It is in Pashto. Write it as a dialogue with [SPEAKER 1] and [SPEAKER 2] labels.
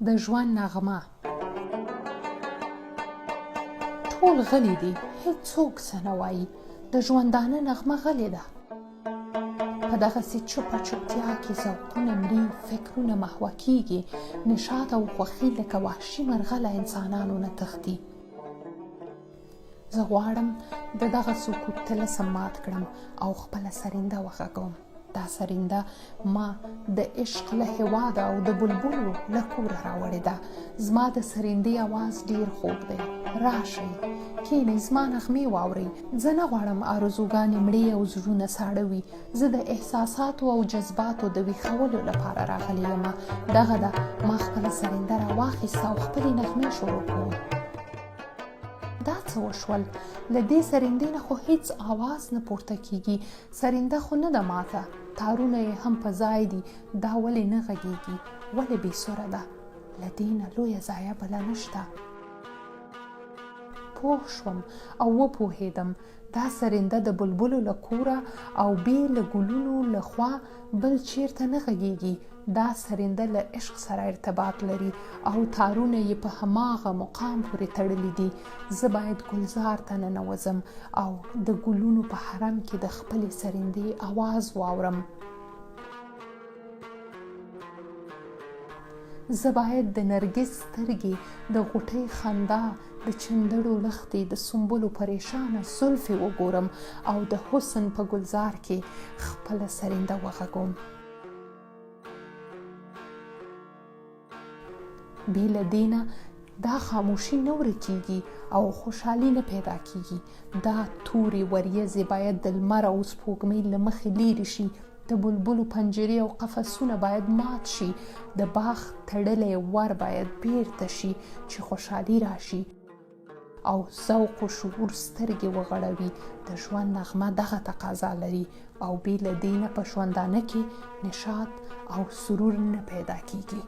[SPEAKER 1] د ژوند نغمه. ټول غلي دي، هیڅوک څه نه وایي. د ژوندانه نغمه غلې ده. په دغسې چوپه چوپتیا کې ذوقونه مري، فکرونه محوه کېږي، نشاط او خوښي لکه وحشي مرغه له انسانانو نه تښتي. زه غواړم د دغه سکوت طلسم مات کړم او خپله سرنده وغږوم. دا سرنده ما د عشق له هېواده او د بلبلو له کوره راوړې ده. زما د سرندې اواز ډېر خوږ دی. راشئ کښېنئ، زما نغمې واورئ. زه نه غواړم آرزوګانې مړې او زړونه ساړه وي. زه د احساساتو او جذباتو د ویښولو لپاره راغلی یم. دغه ده، ما خپله سرنده راواخیسته او خپلې نغمې شروع کوم. دا څه وشول؟ له دې سرندې نه خو هیڅ آواز نه پورته کیږي. سرنده خو نه ده ماته، تارونه یې هم په ځای دي. دا ولې نه غږیږي؟ ولې بې سوره ده؟ له دې نه لویه ضایعه بله نشته. پوه شوم او وپوهېدم، دا سرنده د بلبلو له کوره او بې له ګلونو له خوا بل چیرته نه غږیږي. دا سرنده له عشق سره ارتباط لري او تارونه یې په هماغه مقام پورې تړلي دي. زه باید ګلزار ته ننوځم او د ګلونو په حرم کې د خپلې سرندې اواز واورم. زه باید د نرګس سترګې، د غوټۍ خندا، د چندړو لښتې، د سنبلو پریشانه زلفې وګورم او د حسن په ګلزار کې خپله سرنده وغږوم. بې له دې نه دا خاموشي نه ورکېږي او خوشحالي نه پیدا کېږي. دا تورې وریځې باید د لمر او سپوږمۍ له مخې لیرې شي. د بلبلو پنجرې او قفسونه باید مات شي. د باغ تړلی ور باید بیرته شي چې خوشحالي راشي او ذوق و شعور سترګې وغړوي. د ژوند نغمه دغه تقاضا لري او بې له دې نه په ژوندانه کې نشاط او سرور نه پیدا کېږي.